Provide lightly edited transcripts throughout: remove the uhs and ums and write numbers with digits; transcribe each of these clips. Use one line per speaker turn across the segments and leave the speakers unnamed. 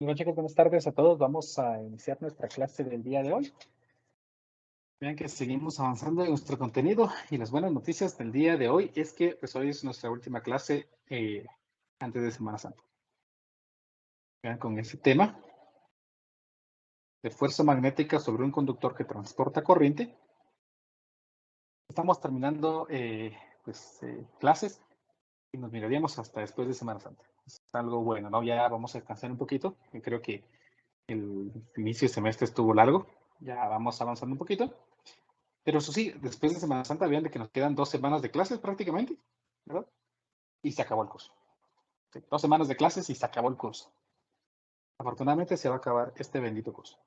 Bueno, chicos, buenas tardes a todos. Vamos a iniciar nuestra clase del día de hoy. Vean que seguimos avanzando en nuestro contenido y las buenas noticias del día de hoy es que pues, hoy es nuestra última clase antes de Semana Santa. Vean con ese tema de fuerza magnética sobre un conductor que transporta corriente. Estamos terminando clases y nos miraríamos hasta después de Semana Santa. Es algo bueno, ¿no? Ya vamos a descansar un poquito. Yo creo que el inicio de semestre estuvo largo. Ya vamos avanzando un poquito. Pero eso sí, después de Semana Santa, vean de que nos quedan 2 semanas de clases prácticamente, ¿verdad? Y se acabó el curso. Sí, 2 semanas de clases y se acabó el curso. Afortunadamente se va a acabar este bendito curso.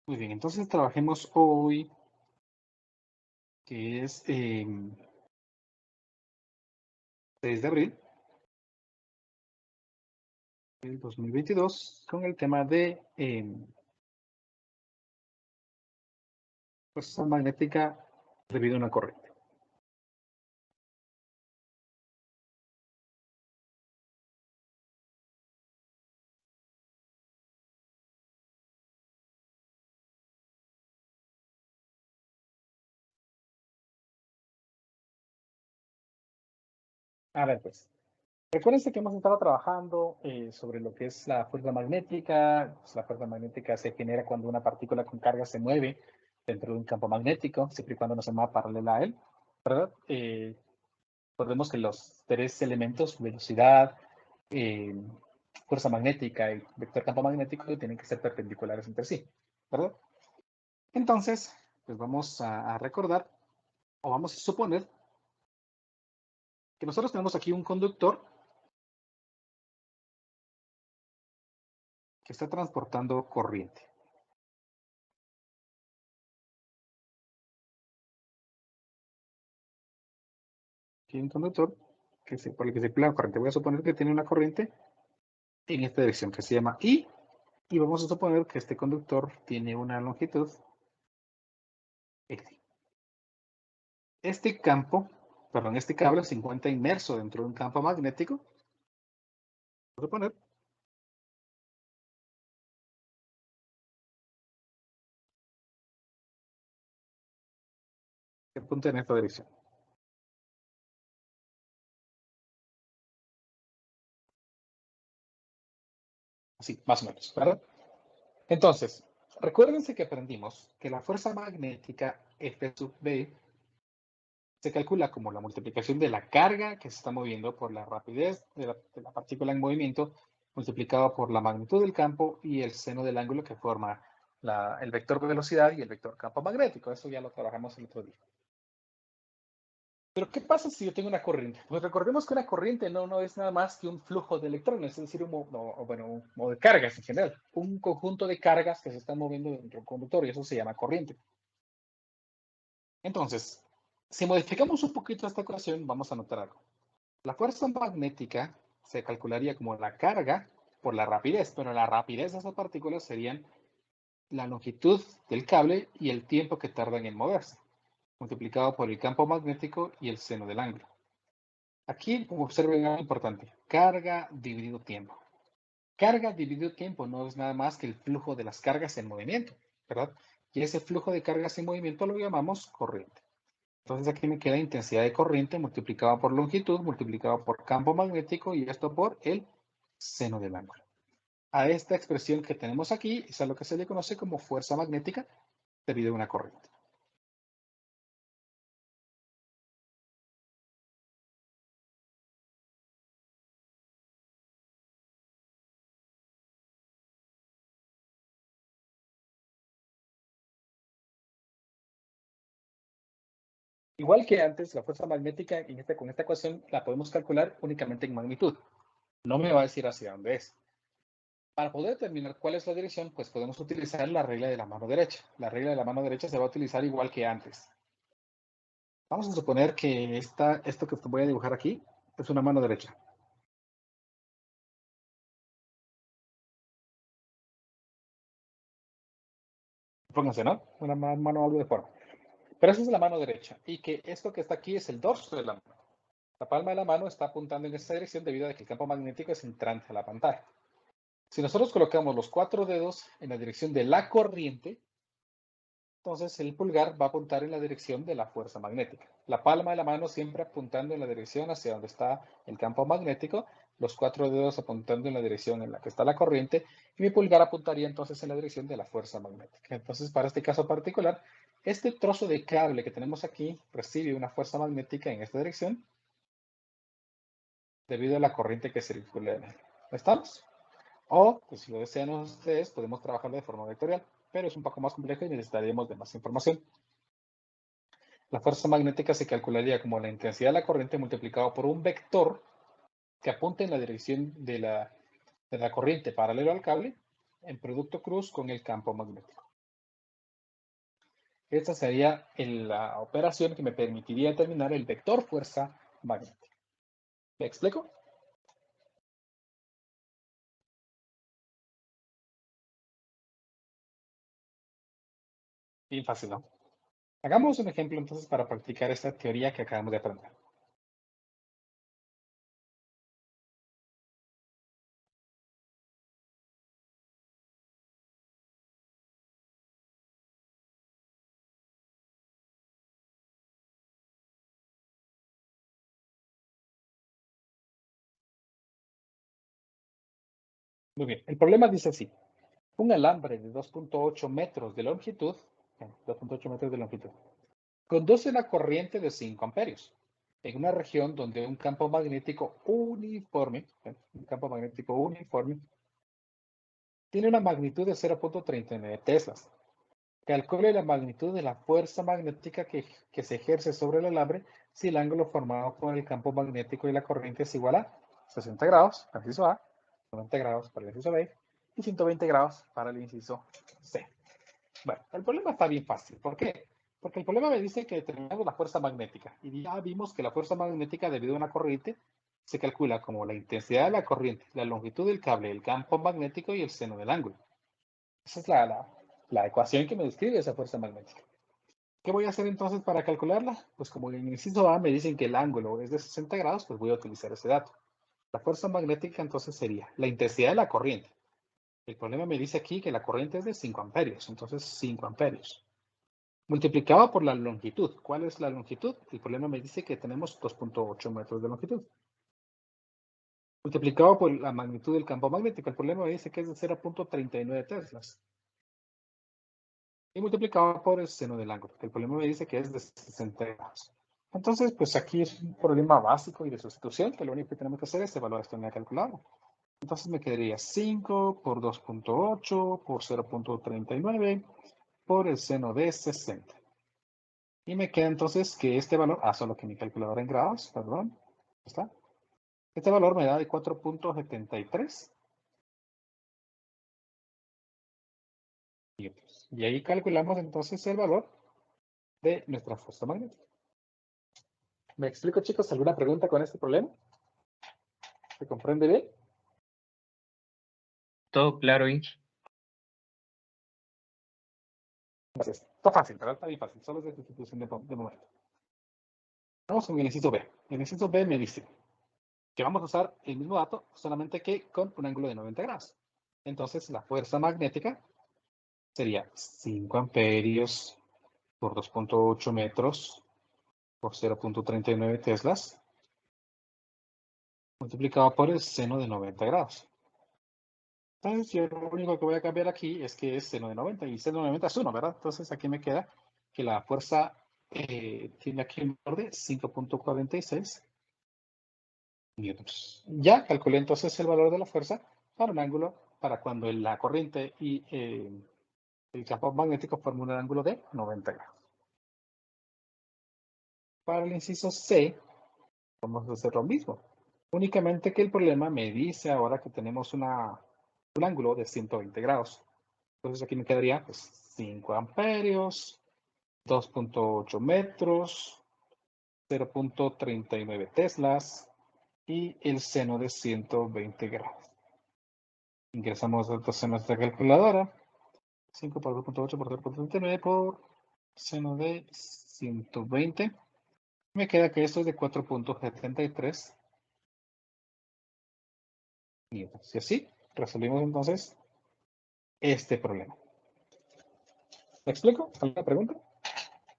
Muy bien, entonces trabajemos hoy, que es 6 de abril del 2022, con el tema de fuerza magnética debido a una corriente. A ver, pues. Recuérdense que hemos estado trabajando sobre lo que es la fuerza magnética. Pues, la fuerza magnética se genera cuando una partícula con carga se mueve dentro de un campo magnético, siempre y cuando no se mueva paralela a él, ¿verdad? Recordemos que los 3 elementos, velocidad, eh, fuerza magnética y vector campo magnético, tienen que ser perpendiculares entre sí, ¿verdad? Entonces, pues vamos a recordar, o vamos a suponer, que nosotros tenemos aquí un conductor que está transportando corriente. Aquí hay un conductor por el que circula la corriente. Voy a suponer que tiene una corriente en esta dirección que se llama I, y vamos a suponer que este conductor tiene una longitud X. Este cable se encuentra inmerso dentro de un campo magnético. Vamos a suponer que apunta en esta dirección. Así, más o menos, ¿verdad? Entonces, recuérdense que aprendimos que la fuerza magnética F sub B se calcula como la multiplicación de la carga que se está moviendo por la rapidez de la partícula en movimiento, multiplicado por la magnitud del campo y el seno del ángulo que forma el vector de velocidad y el vector campo magnético. Eso ya lo trabajamos el otro día. Pero, ¿qué pasa si yo tengo una corriente? Pues recordemos que una corriente no es nada más que un flujo de electrones, es decir, o de cargas en general. Un conjunto de cargas que se están moviendo dentro de un conductor, y eso se llama corriente. Entonces, si modificamos un poquito esta ecuación, vamos a notar algo. La fuerza magnética se calcularía como la carga por la rapidez, pero la rapidez de esas partículas serían la longitud del cable y el tiempo que tardan en moverse, multiplicado por el campo magnético y el seno del ángulo. Aquí observen algo importante, carga dividido tiempo. Carga dividido tiempo no es nada más que el flujo de las cargas en movimiento, ¿verdad? Y ese flujo de cargas en movimiento lo llamamos corriente. Entonces aquí me queda intensidad de corriente multiplicada por longitud, multiplicado por campo magnético y esto por el seno del ángulo. A esta expresión que tenemos aquí es a lo que se le conoce como fuerza magnética debido a una corriente. Igual que antes, la fuerza magnética con esta ecuación la podemos calcular únicamente en magnitud. No me va a decir hacia dónde es. Para poder determinar cuál es la dirección, pues podemos utilizar la regla de la mano derecha. La regla de la mano derecha se va a utilizar igual que antes. Vamos a suponer que esto que voy a dibujar aquí es una mano derecha. Pónganse, ¿no? Una mano algo de forma. Pero esa es la mano derecha. Y que esto que está aquí es el dorso de la mano. La palma de la mano está apuntando en esta dirección debido a que el campo magnético es entrante a la pantalla. Si nosotros colocamos los 4 dedos en la dirección de la corriente, entonces el pulgar va a apuntar en la dirección de la fuerza magnética. La palma de la mano siempre apuntando en la dirección hacia donde está el campo magnético, los 4 dedos apuntando en la dirección en la que está la corriente, y mi pulgar apuntaría entonces en la dirección de la fuerza magnética. Entonces, para este caso particular, este trozo de cable que tenemos aquí recibe una fuerza magnética en esta dirección debido a la corriente que circula en él. ¿Estamos? O, pues, si lo desean ustedes, podemos trabajarlo de forma vectorial, pero es un poco más complejo y necesitaríamos de más información. La fuerza magnética se calcularía como la intensidad de la corriente multiplicado por un vector que apunte en la dirección de la corriente paralelo al cable en producto cruz con el campo magnético. Esta sería la operación que me permitiría determinar el vector fuerza magnética. ¿Me explico? Bien fácil, ¿no? Hagamos un ejemplo entonces para practicar esta teoría que acabamos de aprender. Muy bien, el problema dice así. Un alambre de 2.8 metros de longitud, 2.8 metros de longitud, conduce la corriente de 5 amperios en una región donde un campo magnético uniforme, tiene una magnitud de 0.39 teslas. Calcule la magnitud de la fuerza magnética que se ejerce sobre el alambre si el ángulo formado por el campo magnético y la corriente es igual a 60 grados para el inciso A, 90 grados para el inciso B y 120 grados para el inciso C. Bueno, el problema está bien fácil. ¿Por qué? Porque el problema me dice que determinamos la fuerza magnética. Y ya vimos que la fuerza magnética debido a una corriente se calcula como la intensidad de la corriente, la longitud del cable, el campo magnético y el seno del ángulo. Esa es la ecuación que me describe esa fuerza magnética. ¿Qué voy a hacer entonces para calcularla? Pues como en el inciso A me dicen que el ángulo es de 60 grados, pues voy a utilizar ese dato. La fuerza magnética entonces sería la intensidad de la corriente. El problema me dice aquí que la corriente es de 5 amperios, entonces 5 amperios. Multiplicado por la longitud. ¿Cuál es la longitud? El problema me dice que tenemos 2.8 metros de longitud. Multiplicado por la magnitud del campo magnético. El problema me dice que es de 0.39 teslas. Y multiplicado por el seno del ángulo. El problema me dice que es de 60 grados. Entonces, pues aquí es un problema básico y de sustitución, que lo único que tenemos que hacer es evaluar esto en la calculadora. Entonces me quedaría 5 por 2.8 por 0.39 por el seno de 60. Y me queda entonces que este valor, solo que mi calculadora en grados, perdón, ¿está? Este valor me da de 4.73 newtons. Y ahí calculamos entonces el valor de nuestra fuerza magnética. ¿Me explico, chicos, alguna pregunta con este problema? ¿Se comprende bien?
Todo claro, Inge.
Gracias. Está fácil, ¿verdad? Está bien fácil. Solo es de sustitución de momento. Vamos con el inciso B. El inciso B me dice que vamos a usar el mismo dato, solamente que con un ángulo de 90 grados. Entonces, la fuerza magnética sería 5 amperios por 2.8 metros por 0.39 teslas multiplicado por el seno de 90 grados. Entonces, yo lo único que voy a cambiar aquí es que es seno de 90 y seno de 90 es 1, ¿verdad? Entonces, aquí me queda que la fuerza tiene aquí un valor de 5.46 newtons. Ya calculé entonces el valor de la fuerza para un ángulo, para cuando la corriente y el campo magnético forman un ángulo de 90 grados. Para el inciso C, vamos a hacer lo mismo. Únicamente que el problema me dice ahora que tenemos un ángulo de 120 grados. Entonces aquí me quedaría pues, 5 amperios, 2.8 metros, 0.39 teslas y el seno de 120 grados. Ingresamos datos en nuestra calculadora. 5 por 2.8 por 0.39 por seno de 120. Me queda que esto es de 4.73 newtons. Y así resolvimos entonces este problema. ¿Me explico? ¿Alguna pregunta?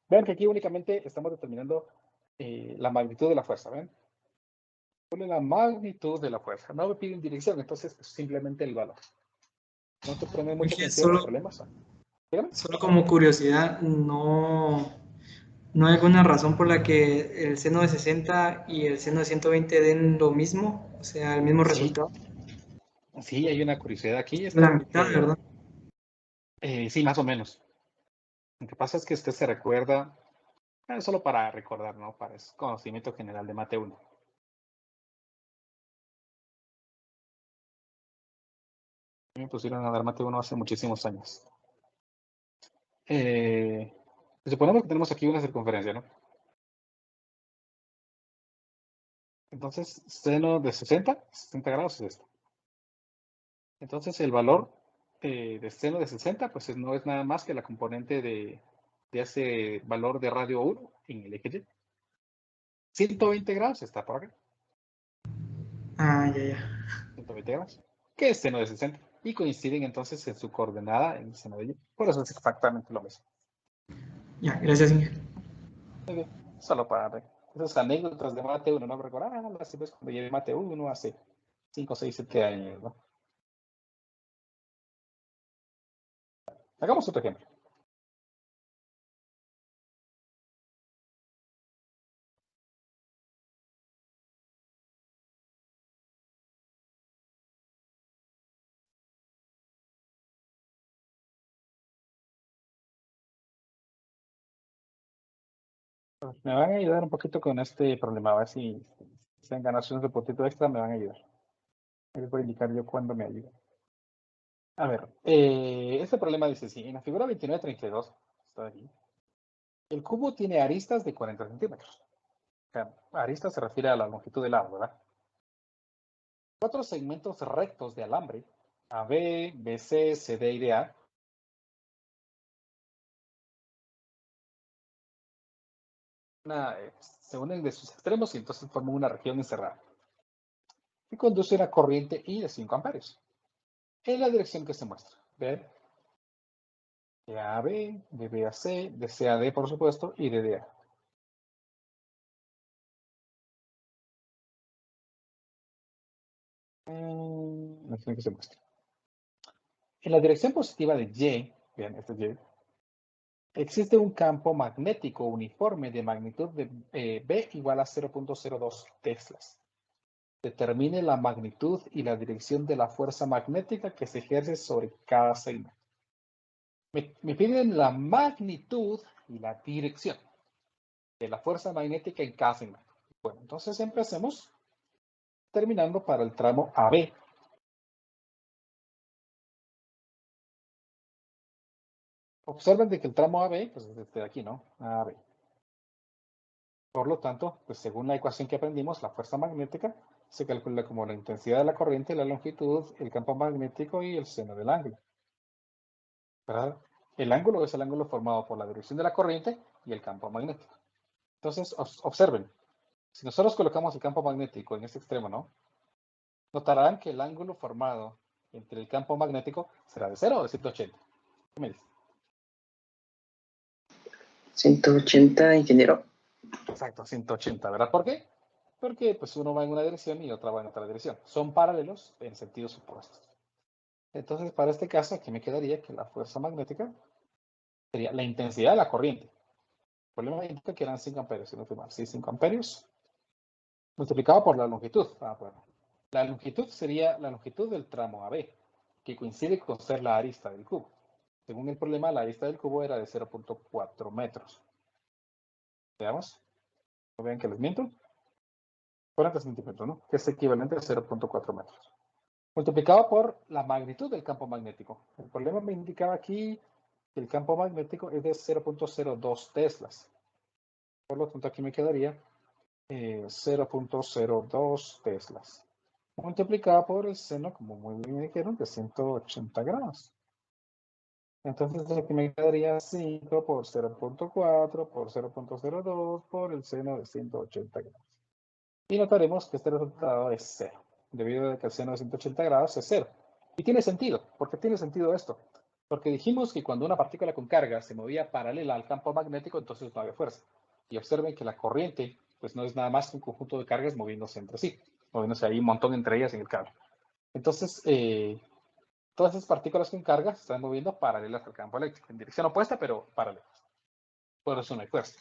Vean que aquí únicamente estamos determinando la magnitud de la fuerza. ¿Ven? Pone la magnitud de la fuerza. No me piden dirección, entonces simplemente el valor. No te pone mucha
Dije,
atención los problemas. Dígame.
solo como curiosidad, no hay alguna razón por la que el seno de 60 y el seno de 120 den lo mismo, o sea, el mismo
Sí,
resultado.
sí, hay una curiosidad aquí. Es
La mitad,
porque,
¿verdad?
sí, más o menos. Lo que pasa es que usted se recuerda, solo para recordar, ¿no? Para es conocimiento general de Mate 1. Me pusieron a dar Mate 1 hace muchísimos años. Suponemos que tenemos aquí una circunferencia, ¿no? Entonces, seno de 60 grados es esto. Entonces, el valor de seno de 60, pues no es nada más que la componente de ese valor de radio 1 en el eje Y. 120 grados está por acá.
Ah, ya, ya.
120 grados. Que es seno de 60. Y coinciden entonces en su coordenada en el seno de Y. Por eso es exactamente lo mismo.
Ya, gracias, Inge.
Ok, solo para ver. Esas anécdotas de Mate 1, no me recuerdo, las vez cuando llevé Mate 1 hace 5, 6, 7 años, ¿no? Hagamos otro ejemplo. Me van a ayudar un poquito con este problema, a ver si sean ganaciones de potito extra, me van a ayudar. Les voy a indicar yo cuándo me ayuda. A ver, este problema dice así, en la figura 2932, está aquí, el cubo tiene aristas de 40 centímetros. O sea, aristas se refiere a la longitud del lado, ¿verdad? 4 segmentos rectos de alambre, AB, BC, CD y DA, se unen de sus extremos y entonces forman una región encerrada. Y conduce una corriente I de 5 amperios. En la dirección que se muestra. ¿Ven? De A a B, de B a C, de C a D, por supuesto, y de D a. La dirección que se muestra. En la dirección positiva de Y, vean, este es Y, existe un campo magnético uniforme de magnitud de B igual a 0.02 teslas. Determine la magnitud y la dirección de la fuerza magnética que se ejerce sobre cada segmento. Me piden la magnitud y la dirección de la fuerza magnética en cada segmento. Bueno, entonces empecemos terminando para el tramo AB. Observen de que el tramo AB, pues es este de aquí, ¿no? AB. Por lo tanto, pues según la ecuación que aprendimos, la fuerza magnética se calcula como la intensidad de la corriente, la longitud, el campo magnético y el seno del ángulo. ¿Verdad? El ángulo es el ángulo formado por la dirección de la corriente y el campo magnético. Entonces, observen, si nosotros colocamos el campo magnético en este extremo, ¿no? Notarán que el ángulo formado entre el campo magnético será de 0 o de 180. ¿Qué me dice?
180, ingeniero.
Exacto, 180, ¿verdad? ¿Por qué? Porque pues uno va en una dirección y otra va en otra dirección. Son paralelos en sentidos opuestos. Entonces, para este caso, aquí me quedaría que la fuerza magnética sería la intensidad de la corriente. El problema indica que eran 5 amperios, si no estoy mal. Sí, 5 amperios multiplicado por la longitud. Bueno. La longitud sería la longitud del tramo AB, que coincide con ser la arista del cubo. Según el problema, la arista del cubo era de 0.4 metros. Veamos. No vean que les miento. 40 centímetros, ¿no? Que es equivalente a 0.4 metros. Multiplicado por la magnitud del campo magnético. El problema me indicaba aquí que el campo magnético es de 0.02 teslas. Por lo tanto, aquí me quedaría 0.02 teslas. Multiplicado por el seno, como muy bien me dijeron, de 180 grados. Entonces aquí me quedaría 5 por 0.4 por 0.02 por el seno de 180 grados. Y notaremos que este resultado es 0, debido a que el seno de 180 grados es 0. Y tiene sentido. ¿Por qué tiene sentido esto? Porque dijimos que cuando una partícula con carga se movía paralela al campo magnético, entonces no había fuerza. Y observen que la corriente pues no es nada más que un conjunto de cargas moviéndose entre sí, moviéndose ahí un montón entre ellas en el cable. Entonces, todas esas partículas con carga se están moviendo paralelas al campo eléctrico, en dirección opuesta, pero paralelas. Por eso no hay fuerza.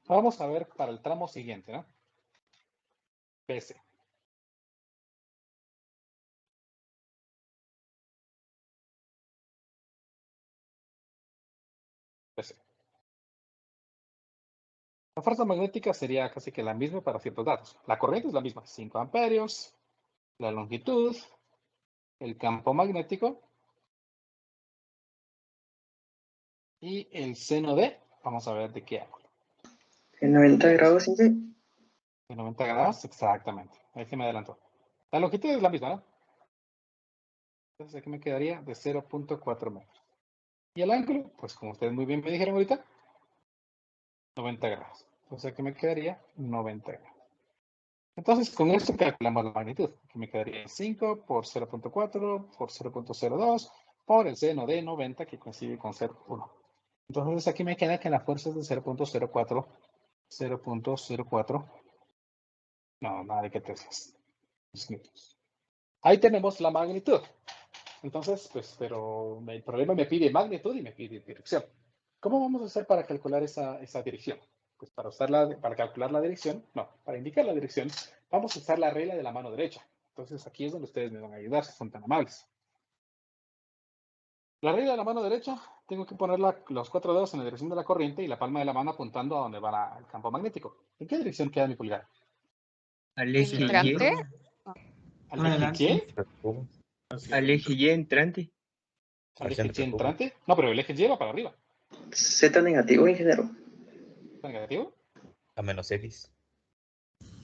Vamos a ver para el tramo siguiente, ¿no? PC. PC. La fuerza magnética sería casi que la misma para ciertos datos. La corriente es la misma, 5 amperios, la longitud, el campo magnético y el seno de, vamos a ver de qué ángulo.
En 90 grados, ¿sí?
De 90 grados, exactamente. Ahí se me adelantó. La longitud es la misma, ¿no? Entonces aquí me quedaría de 0.4 metros. Y el ángulo, pues como ustedes muy bien me dijeron ahorita, 90 grados. Entonces aquí me quedaría 90 grados. Entonces con esto calculamos la magnitud. Aquí me quedaría 5 por 0.4 por 0.02 por el seno de 90 que coincide con 0.1. Entonces aquí me queda que la fuerza es de 0.04, 0.04, no, nada de que tercios. Ahí tenemos la magnitud. Entonces, pues, pero el problema me pide magnitud y me pide dirección. ¿Cómo vamos a hacer para calcular esa dirección? Pues para calcular la dirección, no, para indicar la dirección, vamos a usar la regla de la mano derecha. Entonces aquí es donde ustedes me van a ayudar, si son tan amables. La regla de la mano derecha, tengo que poner los 4 dedos en la dirección de la corriente y la palma de la mano apuntando a donde va el campo magnético. ¿En qué dirección queda mi pulgar?
Al eje Y.
¿Entrante?
¿Al eje Y?
Al eje Y entrante.
¿Al eje Y entrante? No, pero el eje Y va para arriba.
Z negativo, ingeniero.
¿Está negativo?
A menos X.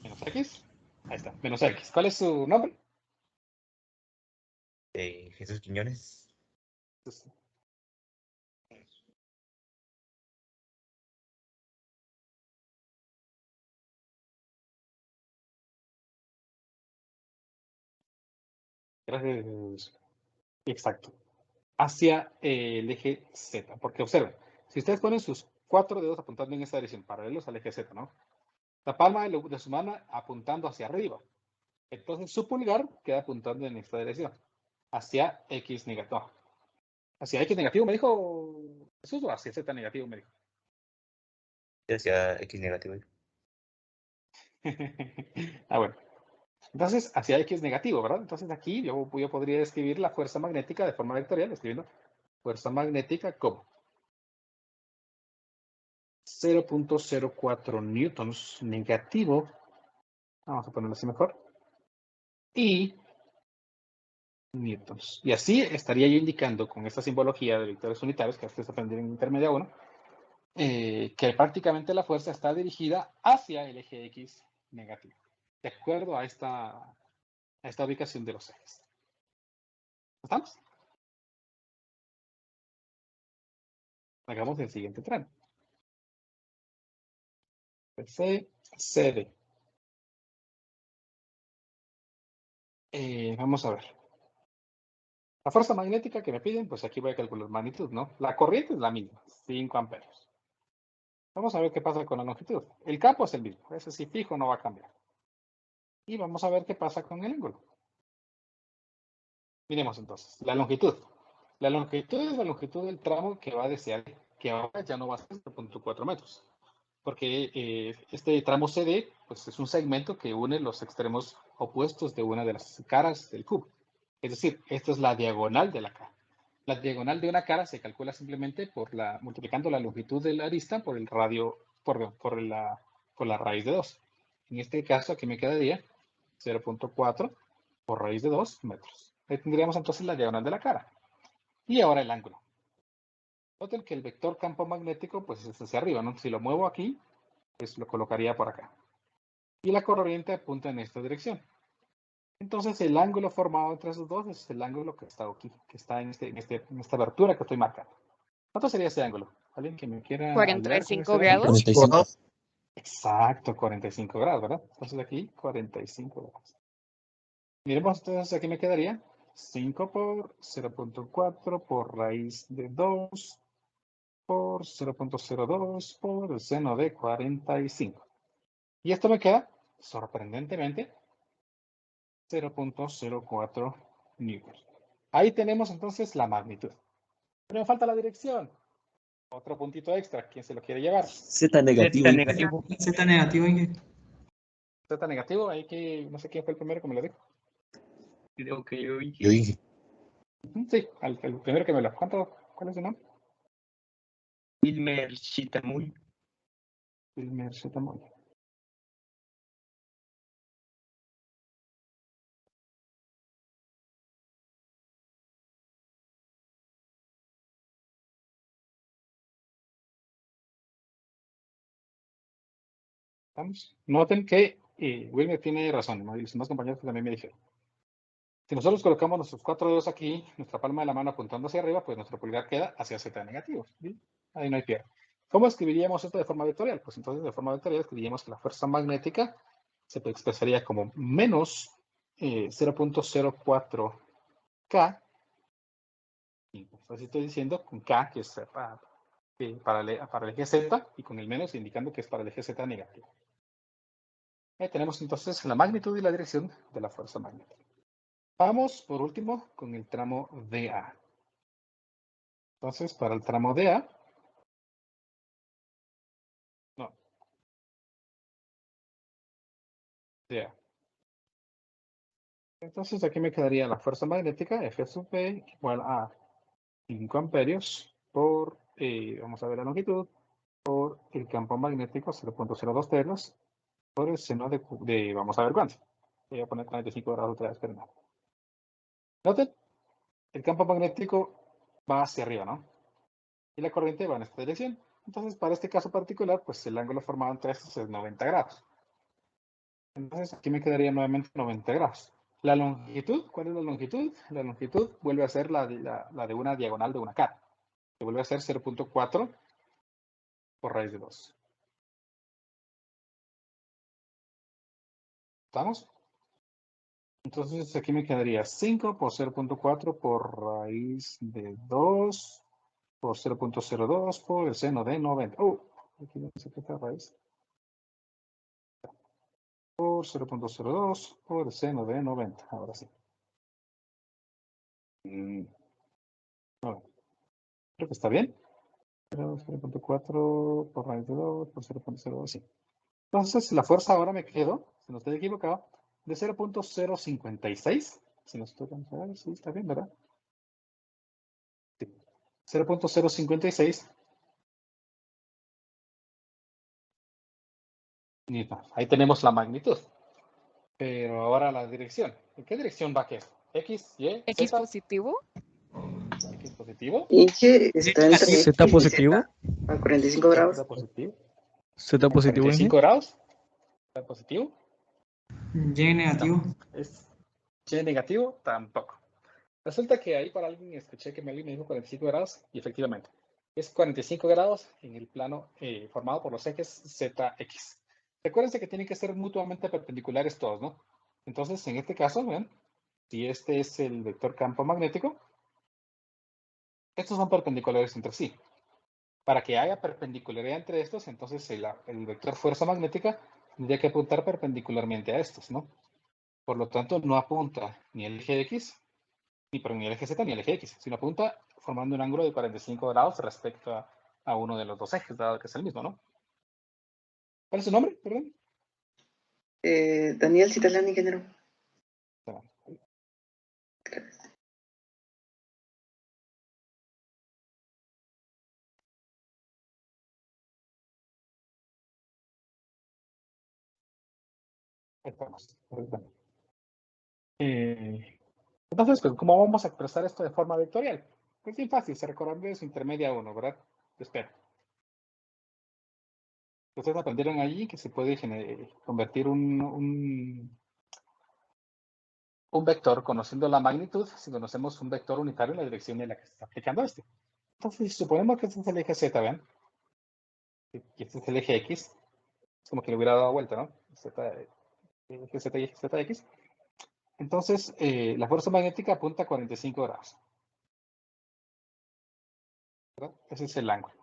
Menos X. Ahí está, menos X. ¿Cuál es su nombre?
Jesús Quiñones.
Gracias. Exacto. Hacia el eje Z. Porque observen, si ustedes ponen sus 4 dedos apuntando en esa dirección, paralelos al eje Z, ¿no? La palma de su mano apuntando hacia arriba. Entonces su pulgar queda apuntando en esta dirección. Hacia X negativo. ¿Hacia X negativo me dijo Jesús o hacia Z negativo me dijo?
Hacia X negativo.
Bueno. Entonces, hacia X negativo, ¿verdad? Entonces aquí yo podría escribir la fuerza magnética de forma vectorial, escribiendo fuerza magnética como 0.04 newtons negativo, vamos a ponerlo así mejor, y newtons. Y así estaría yo indicando con esta simbología de vectores unitarios que ustedes aprendieron en Intermedia 1, que prácticamente la fuerza está dirigida hacia el eje X negativo, de acuerdo a esta ubicación de los ejes. ¿Estamos? Hagamos el siguiente tramo. C, CD. Vamos a ver. La fuerza magnética que me piden, pues aquí voy a calcular magnitud, ¿no? La corriente es la misma, 5 amperios. Vamos a ver qué pasa con la longitud. El campo es el mismo, ese sí fijo no va a cambiar. Y vamos a ver qué pasa con el ángulo. Miremos entonces, la longitud. La longitud es la longitud del tramo que va a desear, que ahora ya no va a ser 0.4 metros. Porque este tramo CD, pues es un segmento que une los extremos opuestos de una de las caras del cubo. Es decir, esta es la diagonal de la cara. La diagonal de una cara se calcula simplemente multiplicando la longitud de la arista por el radio, por la raíz de 2. En este caso, aquí me quedaría 0.4 por raíz de 2 metros. Ahí tendríamos entonces la diagonal de la cara. Y ahora el ángulo. Noten que el vector campo magnético pues es hacia arriba, ¿no? Si lo muevo aquí, pues lo colocaría por acá. Y la corriente apunta en esta dirección. Entonces el ángulo formado entre esos dos es el ángulo que está aquí, que está en esta abertura que estoy marcando. ¿Cuánto sería ese ángulo? ¿Alguien que me quiera ayudar con
45
ese
grados.
ángulo?
45.
Exacto, 45 grados, ¿verdad? Entonces aquí 45 grados. Miremos entonces, aquí me quedaría 5 por 0.4 por raíz de 2 por 0.02 por el seno de 45. Y esto me queda, sorprendentemente, 0.04 newtons. Ahí tenemos entonces la magnitud. Pero me falta la dirección. Otro puntito extra. ¿Quién se lo quiere llevar?
Z negativo.
Z negativo.
Z negativo, Inge.
Z negativo. Ahí que no sé quién fue el primero que me lo dijo.
Creo que yo dije.
Yo dije.
Sí, el primero que me lo. ¿Cuál es su nombre?
Wilmer Chitamuy.
Wilmer Chitamuy. ¿Estamos? Noten que Wilmer tiene razón, ¿no? Y los demás compañeros también me dijeron. Si nosotros colocamos nuestros 4 dedos aquí, nuestra palma de la mano apuntando hacia arriba, pues nuestro pulgar queda hacia Z negativo. ¿Sí? Ahí no hay pierde. ¿Cómo escribiríamos esto de forma vectorial? Pues entonces de forma vectorial escribiríamos que la fuerza magnética se expresaría como menos 0.04K. Entonces estoy diciendo con K, que es para el eje Z, y con el menos indicando que es para el eje Z negativo. Ahí tenemos entonces la magnitud y la dirección de la fuerza magnética. Vamos, por último, con el tramo DA. Entonces, para el tramo DA, no, DA. Entonces, aquí me quedaría la fuerza magnética, F sub P, igual a 5 amperios por, vamos a ver la longitud, por el campo magnético, 0.02 tercios, por el seno de, vamos a ver cuánto. Voy a poner 45 grados otra vez, pero no. Noten, el campo magnético va hacia arriba, ¿no? Y la corriente va en esta dirección. Entonces, para este caso particular, pues el ángulo formado entre estos es 90 grados. Entonces, aquí me quedaría nuevamente 90 grados. La longitud, ¿cuál es la longitud? La longitud vuelve a ser la de una diagonal de una cara. Que vuelve a ser 0.4 por raíz de 2. ¿Estamos? Entonces, aquí me quedaría 5 por 0.4 por raíz de 2 por 0.02 por el seno de 90. Aquí no se queda raíz. Por 0.02 por el seno de 90. Ahora sí. No, creo que está bien. 0.4 por raíz de 2 por 0.02, sí. Entonces, la fuerza ahora me quedo, si no estoy equivocado, de 0.056. Si no estoy, vamos a ver, sí, está bien, ¿verdad? Sí. 0.056. Ahí tenemos la magnitud. Pero ahora la dirección. ¿En qué dirección va qué? ¿X, Y,
X
Z?
positivo.
¿X positivo?
Inge está entre
Z
X y
positivo.
Z a 45 grados.
Z positivo.
Z positivo, Inge.
45 grados. Z positivo.
Y negativo.
Es Y negativo, tampoco. Resulta que ahí para alguien escuché que alguien me dijo 45 grados y efectivamente es 45 grados en el plano formado por los ejes ZX. Recuérdense que tienen que ser mutuamente perpendiculares todos, ¿no? Entonces, en este caso, vean, si este es el vector campo magnético, estos son perpendiculares entre sí. Para que haya perpendicularidad entre estos, entonces el vector fuerza magnética tendría que apuntar perpendicularmente a estos, ¿no? Por lo tanto, no apunta ni el eje X, ni el eje Z, ni el eje X, sino apunta formando un ángulo de 45 grados respecto a uno de los dos ejes, dado que es el mismo, ¿no? ¿Cuál es su nombre? Perdón.
Daniel Citalán, ingeniero.
Estamos. Entonces, pues, ¿cómo vamos a expresar esto de forma vectorial? Pues bien fácil, se recorren de su intermedia 1, ¿verdad? Espera. Ustedes aprendieron allí que se puede convertir un vector conociendo la magnitud si conocemos un vector unitario en la dirección en la que se está aplicando este. Entonces, si suponemos que este es el eje Z, ¿ven? Y este es el eje X. Es como que le hubiera dado vuelta, ¿no? Eje Z y eje ZX. Entonces, la fuerza magnética apunta a 45 grados. ¿Verdad? Ese es el ángulo.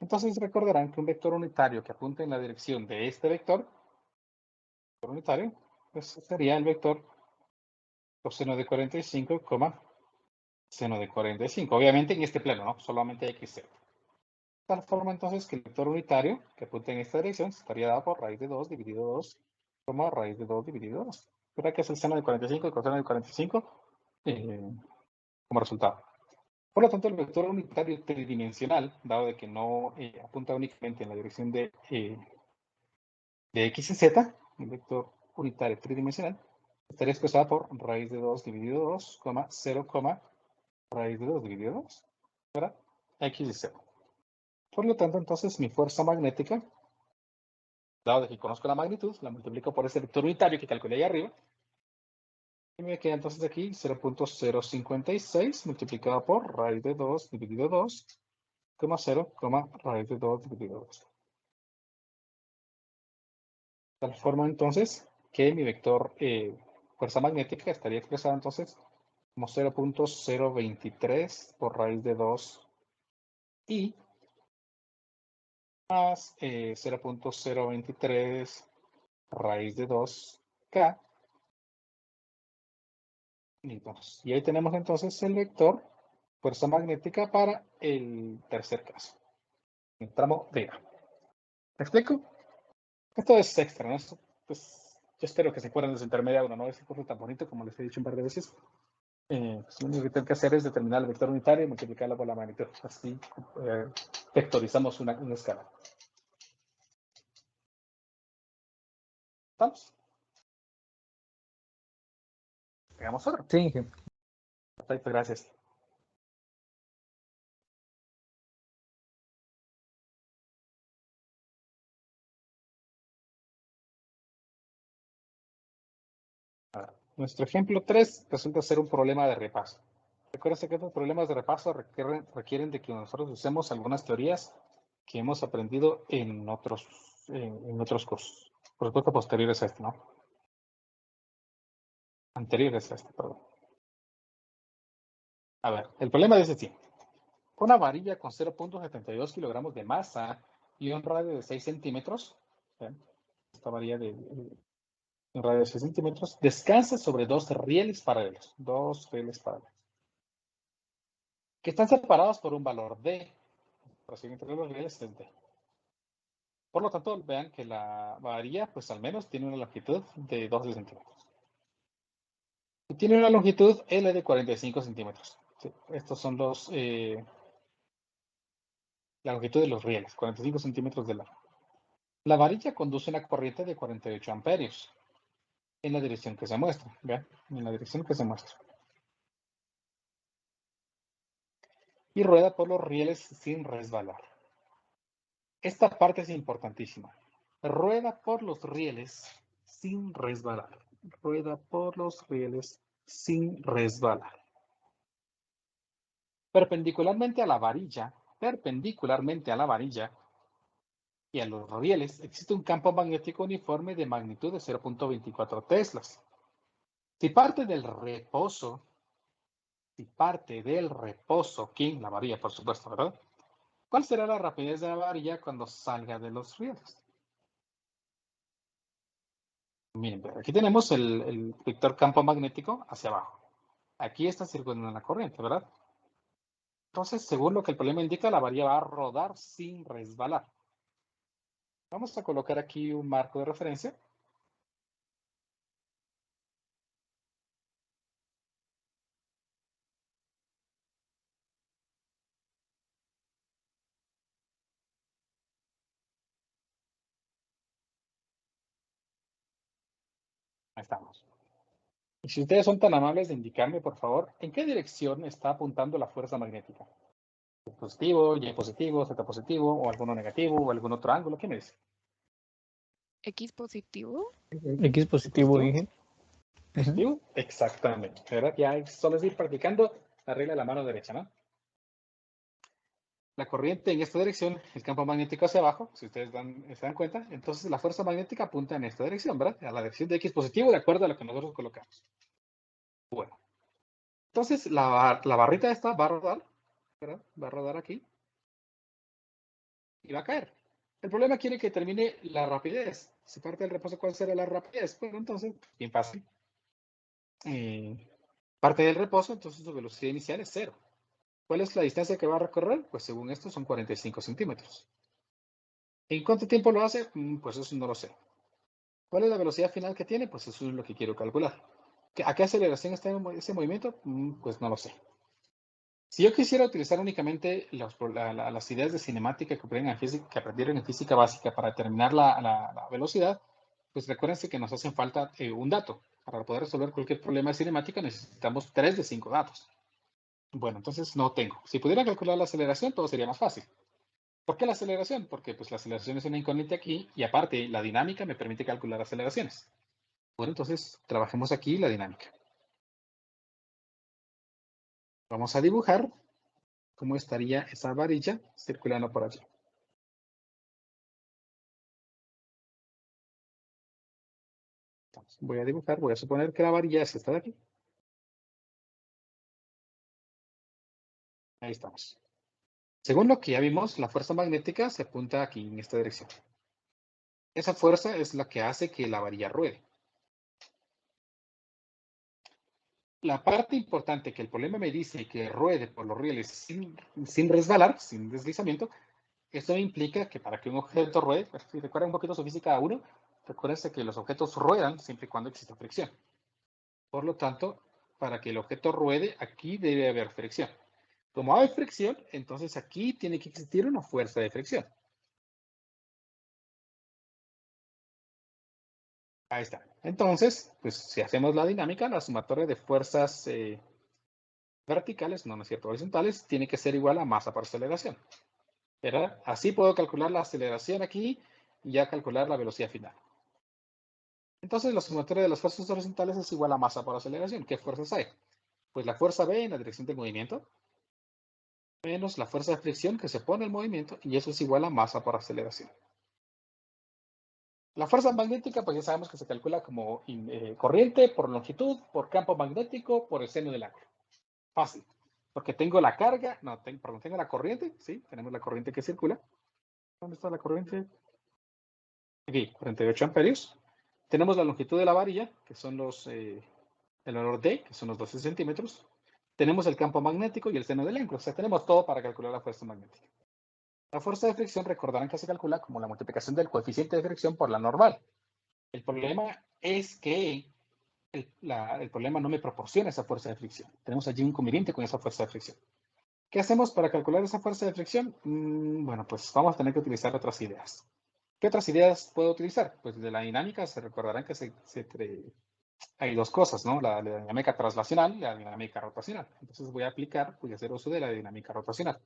Entonces, recordarán que un vector unitario que apunte en la dirección de este vector unitario, pues sería el vector coseno de 45, seno de 45. Obviamente en este plano, ¿no? Solamente XZ. De tal forma, entonces, que el vector unitario que apunte en esta dirección estaría dado por raíz de 2 dividido 2, raíz de 2 dividido 2. ¿Verdad que es el seno de 45 y coseno de 45 como resultado? Por lo tanto, el vector unitario tridimensional, dado de que no apunta únicamente en la dirección de X y Z, el vector unitario tridimensional, estaría expresado por raíz de 2 dividido 2, 0, raíz de 2 dividido 2, ¿verdad? X y Z. Por lo tanto, entonces, mi fuerza magnética, dado de que conozco la magnitud, la multiplico por ese vector unitario que calculé ahí arriba, y me queda entonces aquí 0.056 multiplicado por raíz de 2 dividido 2, 0, raíz de 2 dividido 2. De tal forma, entonces, que mi vector fuerza magnética estaría expresado entonces como 0.023 por raíz de 2 y más 0.023 raíz de 2K newtons. Y ahí tenemos entonces el vector fuerza magnética para el tercer caso, el tramo de A. ¿Me explico? Esto es extra, ¿no? Esto, pues, yo espero que se acuerden de su intermedia 1, ¿no? Ese curso tan bonito, como les he dicho un par de veces. Pues lo único que tengo que hacer es determinar el vector unitario y multiplicarlo por la magnitud. Así vectorizamos una escala. ¿Estamos? Hagamos otro.
Sí,
Perfecto, gracias. Nuestro ejemplo 3 resulta ser un problema de repaso. Recuerden que estos problemas de repaso requieren de que nosotros usemos algunas teorías que hemos aprendido en otros cursos. Por supuesto, posteriores a este, ¿no? Anteriores a este, perdón. A ver, el problema dice así. Una varilla con 0.72 kilogramos de masa y un radio de 6 centímetros, ¿ven? Esta varilla de un radio de 6 centímetros, descansa sobre dos rieles paralelos, que están separados por un valor D. La presión entre los rieles es D. Por lo tanto, vean que la varilla, pues al menos tiene una longitud de 12 centímetros. Y tiene una longitud L de 45 centímetros. Sí, estos son la longitud de los rieles, 45 centímetros de largo. La varilla conduce una corriente de 48 amperios en la dirección que se muestra. Vean, en la dirección que se muestra. Y rueda por los rieles sin resbalar. Esta parte es importantísima. Rueda por los rieles sin resbalar. Rueda por los rieles sin resbalar. Perpendicularmente a la varilla y a los rieles, existe un campo magnético uniforme de magnitud de 0.24 teslas. Si parte del reposo, ¿quién? La varilla, por supuesto, ¿verdad? ¿Cuál será la rapidez de la varilla cuando salga de los rieles? Miren, aquí tenemos el vector campo magnético hacia abajo. Aquí está circulando la corriente, ¿verdad? Entonces, según lo que el problema indica, la varilla va a rodar sin resbalar. Vamos a colocar aquí un marco de referencia. Ahí estamos. Y si ustedes son tan amables de indicarme, por favor, ¿en qué dirección está apuntando la fuerza magnética? ¿Positivo, Y positivo, Z positivo, o alguno negativo, o algún otro ángulo? ¿Qué me dice?
X positivo.
X positivo, dije.
positivo. Exactamente. ¿Verdad? Ya solo es ir practicando la regla de la mano derecha, ¿no? La corriente en esta dirección, el campo magnético hacia abajo, si ustedes se dan cuenta, entonces la fuerza magnética apunta en esta dirección, ¿verdad? A la dirección de X positivo, de acuerdo a lo que nosotros colocamos. Bueno, entonces la barrita esta va a rodar, ¿verdad? Va a rodar aquí y va a caer. El problema quiere que termine la rapidez. Si parte del reposo, ¿cuál será la rapidez? Bueno, entonces, bien fácil. Parte del reposo, entonces su velocidad inicial es 0. ¿Cuál es la distancia que va a recorrer? Pues según esto son 45 centímetros. ¿En cuánto tiempo lo hace? Pues eso no lo sé. ¿Cuál es la velocidad final que tiene? Pues eso es lo que quiero calcular. ¿A qué aceleración está ese movimiento? Pues no lo sé. Si yo quisiera utilizar únicamente las ideas de cinemática que aprendieron en física básica para determinar la velocidad, pues recuérdense que nos hacen falta un dato. Para poder resolver cualquier problema de cinemática necesitamos 3 de 5 datos. Bueno, entonces no tengo. Si pudiera calcular la aceleración, todo sería más fácil. ¿Por qué la aceleración? Porque pues la aceleración es una incógnita aquí y aparte la dinámica me permite calcular aceleraciones. Bueno, entonces trabajemos aquí la dinámica. Vamos a dibujar cómo estaría esa varilla circulando por allí. Entonces, voy a dibujar, voy a suponer que la varilla es esta de aquí. Ahí estamos. Según lo que ya vimos, la fuerza magnética se apunta aquí en esta dirección. Esa fuerza es la que hace que la varilla ruede. La parte importante que el problema me dice que ruede por los rieles sin resbalar, sin deslizamiento, eso implica que para que un objeto ruede, pues, si recuerdan un poquito su física 1, recuérdense que los objetos ruedan siempre y cuando exista fricción. Por lo tanto, para que el objeto ruede, aquí debe haber fricción. Como hay fricción, entonces aquí tiene que existir una fuerza de fricción. Ahí está. Entonces, pues si hacemos la dinámica, la sumatoria de fuerzas verticales, no es cierto, horizontales, tiene que ser igual a masa por aceleración. ¿Verdad? Así puedo calcular la aceleración aquí y ya calcular la velocidad final. Entonces, la sumatoria de las fuerzas horizontales es igual a masa por aceleración. ¿Qué fuerzas hay? Pues la fuerza B en la dirección del movimiento, menos la fuerza de fricción que se pone el movimiento, y eso es igual a masa por aceleración. La fuerza magnética, pues ya sabemos que se calcula como corriente por longitud, por campo magnético, por el seno del ángulo. Fácil. Porque tengo la carga, no, perdón, tengo la corriente, ¿sí? Tenemos la corriente que circula. ¿Dónde está la corriente? Aquí, 48 amperios. Tenemos la longitud de la varilla, que son el valor D, que son los 12 centímetros. Tenemos el campo magnético y el seno del ángulo. O sea, tenemos todo para calcular la fuerza magnética. La fuerza de fricción, recordarán que se calcula como la multiplicación del coeficiente de fricción por la normal. El problema es que el problema no me proporciona esa fuerza de fricción. Tenemos allí un inconveniente con esa fuerza de fricción. ¿Qué hacemos para calcular esa fuerza de fricción? Bueno, pues vamos a tener que utilizar otras ideas. ¿Qué otras ideas puedo utilizar? Pues de la dinámica se recordarán que hay dos cosas, ¿no? La dinámica translacional y la dinámica rotacional. Entonces voy a hacer uso de la dinámica rotacional.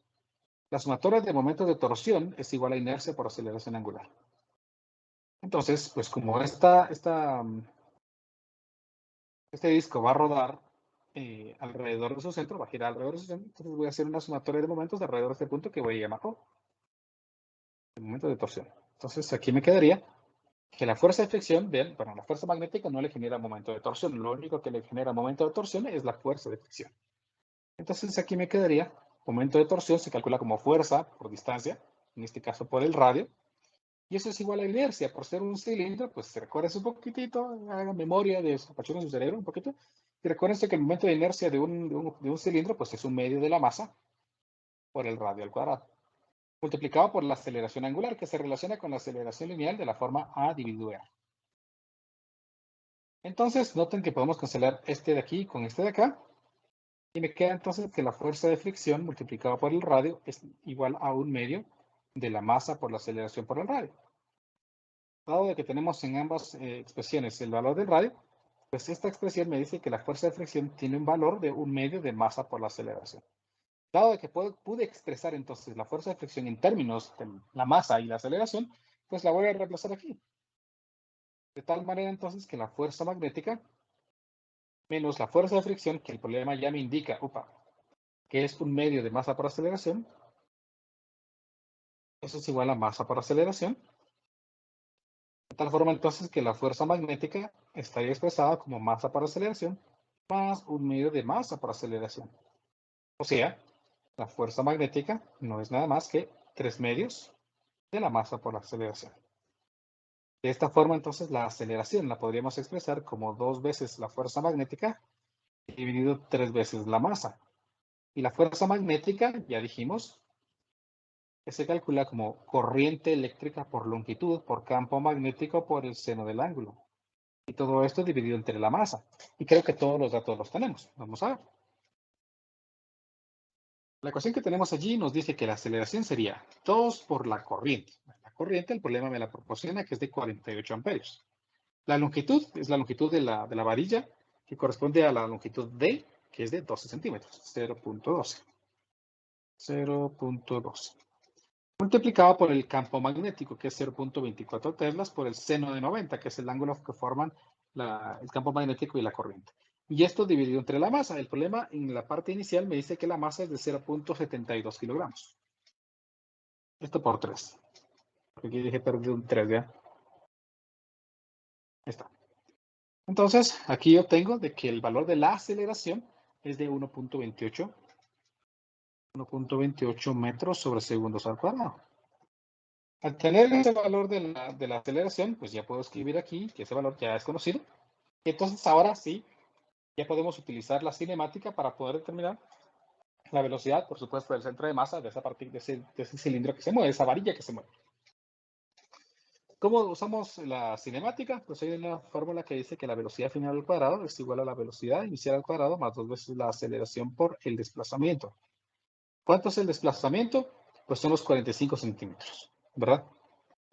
La sumatoria de momentos de torsión es igual a inercia por aceleración angular. Entonces, pues como este disco va a rodar alrededor de su centro, va a girar alrededor de su centro, entonces voy a hacer una sumatoria de momentos alrededor de este punto que voy a llamar O, el momento de torsión. Entonces aquí me quedaría que la fuerza de fricción, bien, bueno, la fuerza magnética no le genera momento de torsión, lo único que le genera momento de torsión es la fuerza de fricción. Entonces aquí me quedaría, momento de torsión se calcula como fuerza por distancia, en este caso por el radio, y eso es igual a inercia, por ser un cilindro, pues recuérdense un poquitito, hagan memoria de su apachurren su cerebro un poquito, y recuérdense que el momento de inercia de un cilindro, pues es un medio de la masa por el radio al cuadrado, multiplicado por la aceleración angular, que se relaciona con la aceleración lineal de la forma A dividido R. Entonces, noten que podemos cancelar este de aquí con este de acá, y me queda entonces que la fuerza de fricción multiplicada por el radio es igual a un medio de la masa por la aceleración por el radio. Dado de que tenemos en ambas expresiones el valor del radio, pues esta expresión me dice que la fuerza de fricción tiene un valor de un medio de masa por la aceleración. Dado de que pude expresar entonces la fuerza de fricción en términos de la masa y la aceleración, pues la voy a reemplazar aquí. De tal manera entonces que la fuerza magnética menos la fuerza de fricción, que el problema ya me indica, que es un medio de masa por aceleración. Eso es igual a masa por aceleración. De tal forma entonces que la fuerza magnética estaría expresada como masa por aceleración más un medio de masa por aceleración. O sea, la fuerza magnética no es nada más que 3 medios de la masa por la aceleración. De esta forma entonces la aceleración la podríamos expresar como 2 veces la fuerza magnética dividido 3 veces la masa. Y la fuerza magnética, ya dijimos, que se calcula como corriente eléctrica por longitud, por campo magnético, por el seno del ángulo. Y todo esto dividido entre la masa. Y creo que todos los datos los tenemos. Vamos a ver. La ecuación que tenemos allí nos dice que la aceleración sería 2 por la corriente. La corriente, el problema me la proporciona, que es de 48 amperios. La longitud es la longitud de la varilla, que corresponde a la longitud D, que es de 12 centímetros, 0.12. 0.12. Multiplicado por el campo magnético, que es 0.24 teslas, por el seno de 90, que es el ángulo que forman el campo magnético y la corriente. Y esto dividido entre la masa. El problema en la parte inicial me dice que la masa es de 0.72 kilogramos. Esto por 3. Aquí dije perdido un 3, ¿ya? Ahí está. Entonces, aquí obtengo de que el valor de la aceleración es de 1.28 metros sobre segundos al cuadrado. Al tener ese valor de la aceleración, pues ya puedo escribir aquí que ese valor ya es conocido. Y entonces ahora sí, ya podemos utilizar la cinemática para poder determinar la velocidad, por supuesto, del centro de masa de ese cilindro que se mueve, esa varilla que se mueve. ¿Cómo usamos la cinemática? Pues hay una fórmula que dice que la velocidad final al cuadrado es igual a la velocidad inicial al cuadrado más 2 veces la aceleración por el desplazamiento. ¿Cuánto es el desplazamiento? Pues son los 45 centímetros, ¿verdad?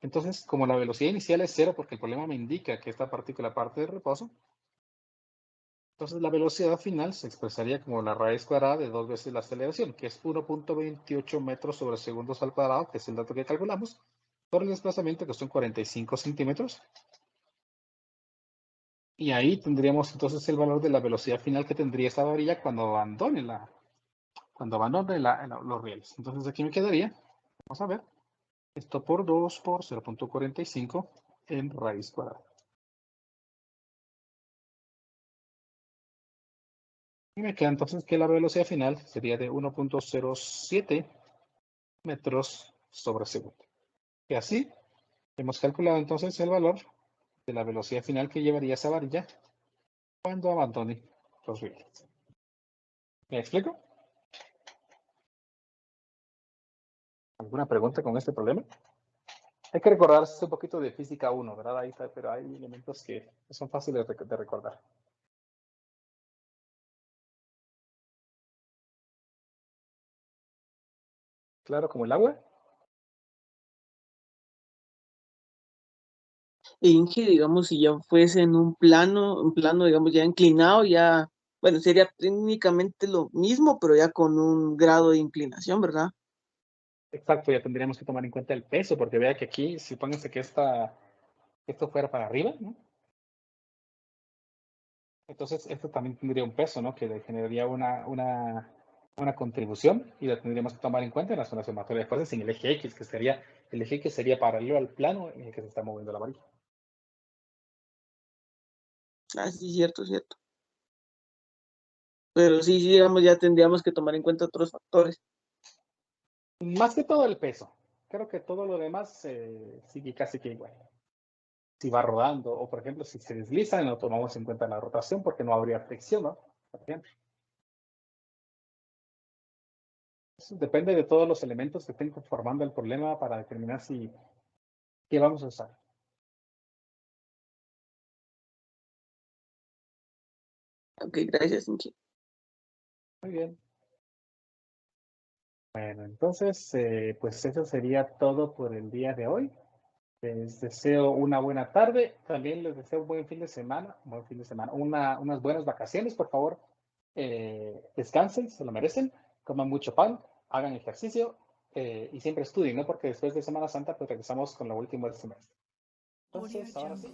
Entonces, como la velocidad inicial es 0, porque el problema me indica que esta partícula parte de reposo, entonces la velocidad final se expresaría como la raíz cuadrada de 2 veces la aceleración, que es 1.28 metros sobre segundos al cuadrado, que es el dato que calculamos, por el desplazamiento, que son 45 centímetros. Y ahí tendríamos entonces el valor de la velocidad final que tendría esta varilla cuando abandone los rieles. Entonces aquí me quedaría, vamos a ver, esto por 2 por 0.45 en raíz cuadrada. Y me queda entonces que la velocidad final sería de 1.07 metros sobre segundo. Y así hemos calculado entonces el valor de la velocidad final que llevaría esa varilla cuando abandone los rieles. ¿Me explico? ¿Alguna pregunta con este problema? Hay que recordarse un poquito de física 1, ¿verdad? Ahí está, pero hay elementos que son fáciles de recordar. Claro, como el agua.
Inge, digamos, si ya fuese en un plano, digamos, ya inclinado, ya, bueno, sería técnicamente lo mismo, pero ya con un grado de inclinación, ¿verdad?
Exacto, ya tendríamos que tomar en cuenta el peso, porque vea que aquí, supónganse que esto fuera para arriba, ¿no? Entonces, esto también tendría un peso, ¿no? Que le generaría una contribución y la tendríamos que tomar en cuenta en la zona sumatoria de fuerzas en el eje X, el eje X sería paralelo al plano en el que se está moviendo la varilla.
Ah, sí, cierto, cierto. Pero sí, digamos, ya tendríamos que tomar en cuenta otros factores.
Más que todo el peso. Creo que todo lo demás sigue casi que igual. Si va rodando, o por ejemplo, si se desliza, no tomamos en cuenta la rotación porque no habría fricción, ¿no? Por ejemplo. Eso depende de todos los elementos que estén conformando el problema para determinar qué vamos a usar.
Ok, gracias, Inge.
Muy bien. Bueno, entonces, pues eso sería todo por el día de hoy. Les deseo una buena tarde. También les deseo un buen fin de semana. Unas buenas vacaciones, por favor. Descansen, se lo merecen. Coman mucho pan, hagan ejercicio y siempre estudien, ¿no? Porque después de Semana Santa, pues regresamos con lo último del semestre. Entonces, ahora sí.